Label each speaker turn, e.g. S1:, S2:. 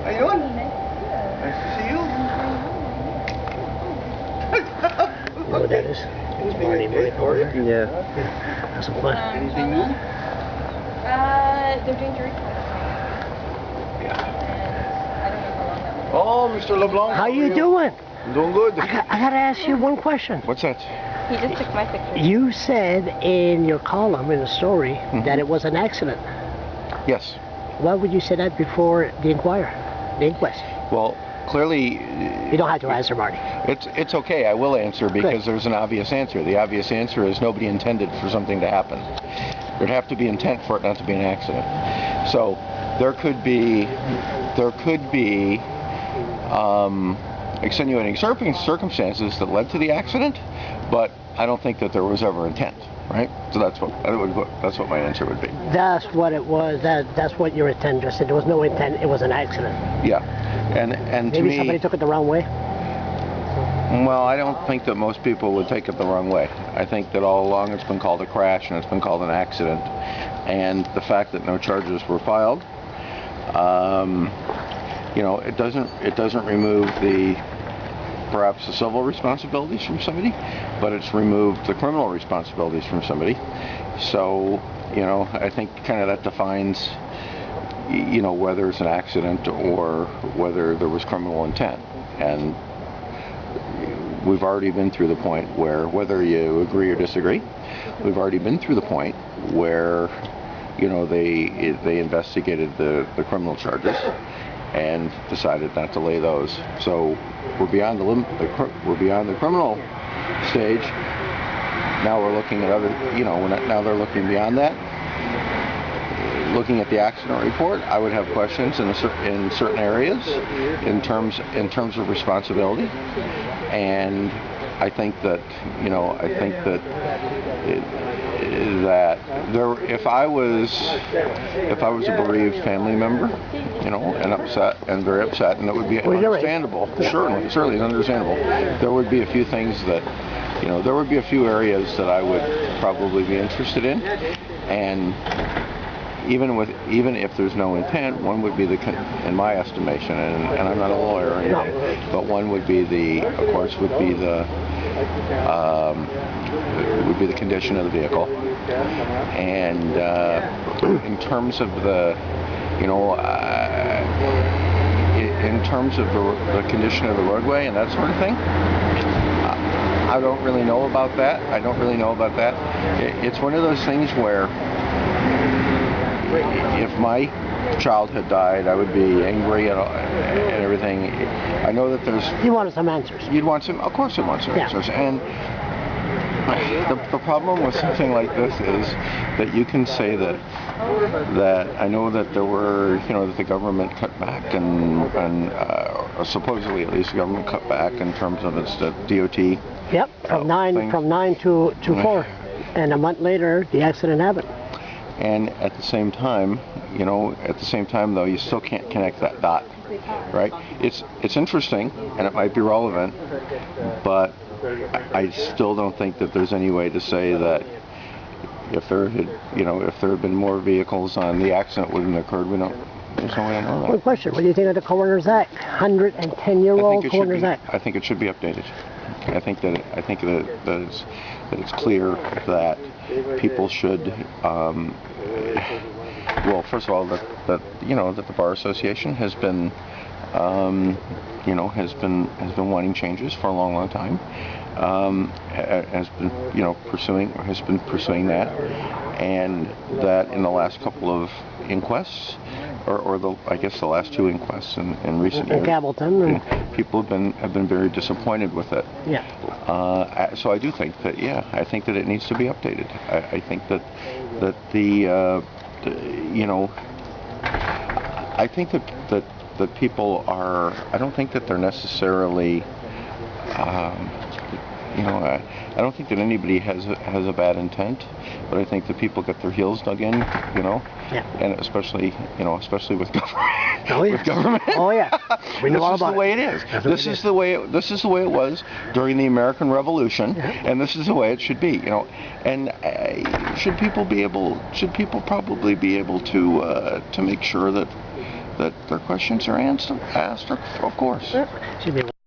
S1: How you doing? Nice to see you.
S2: You know what that is? It's Marty Klinkenberg.
S3: Yeah.
S2: Have some fun.
S1: Anything new?
S4: They're doing jury trials.
S1: Yeah.
S4: And I don't know how long that will
S1: Oh, Mr. LeBlanc.
S2: How you doing?
S1: I'm doing good.
S2: I gotta ask you one question.
S1: What's that?
S4: He just took my picture.
S2: You said in your column, in the story, that it was an accident.
S1: Yes.
S2: Why would you say that before the inquest?
S1: Well, clearly...
S2: You don't have to answer, Marty.
S1: It's okay. I will answer because there's an obvious answer. The obvious answer is nobody intended for something to happen. There'd have to be intent for it not to be an accident. So there could be extenuating circumstances that led to the accident, but I don't think that there was ever intent. Right? So that's what my answer would be.
S2: That's what it was. That's what your intent just said. There was no intent. It was an accident.
S1: Yeah, and to
S2: maybe
S1: me,
S2: somebody took it the wrong way.
S1: Well, I don't think that most people would take it the wrong way. I think that all along it's been called a crash and it's been called an accident, and the fact that no charges were filed, you know, it doesn't remove perhaps the civil responsibilities from somebody, but it's removed the criminal responsibilities from somebody. So, you know, I think kind of that defines, you know, whether it's an accident or whether there was criminal intent. And we've already been through the point where, whether you agree or disagree, we've already been through the point where, you know, they investigated the criminal charges and decided not to lay those. So we're beyond the criminal stage. Now we're looking at other, you know, now they're looking beyond that. Looking at the accident report, I would have questions in certain areas in terms of responsibility, and I think that, you know, if I was a bereaved family member, you know, and very upset, and it would be understandable. Certainly understandable. There would be a few things that, you know, there would be a few areas that I would probably be interested in, and even if there's no intent, one would be in my estimation, and I'm not a lawyer or anything, but one would be the condition of the vehicle, and in terms of the, you know, in terms of the condition of the roadway and that sort of thing, I don't really know about that. It's one of those things where, if my child had died, I would be angry and everything. I know that there's...
S2: You wanted some answers.
S1: Of course you'd want some answers. And the problem with something like this is that you can say that I know that there were, you know, that the government cut back and supposedly at least the government cut back in terms of its DOT.
S2: Yep, from 9 to 4, and a month later the accident happened.
S1: And at the same time, you know, though, you still can't connect that dot, right? It's interesting, and it might be relevant, but I still don't think that there's any way to say that if there had been more vehicles on, the accident wouldn't have occurred. There's no way to know that.
S2: One question: what do you think of the Coroner's Act? 110-year-old Coroner's Act.
S1: I think it should be updated. I think that it's clear that people should. Well, first of all, that the Bar Association has been, has been wanting changes for a long time. Has been pursuing that, and that in the last couple of inquests, or the last two inquests in recent years,
S2: Hamilton,
S1: people have been very disappointed with it.
S2: Yeah.
S1: So I do think that I think that it needs to be updated. I think that I think that people are. I don't think that they're necessarily. I don't think that anybody has a bad intent, but I think that people get their heels dug in, and especially with government.
S2: Oh, yeah.
S1: With government.
S2: Oh yeah. We know all about
S1: the way it is. This is the way it was during the American Revolution, and this is the way it should be. And should people probably be able to make sure that that their questions are asked, of course.
S2: Excuse me.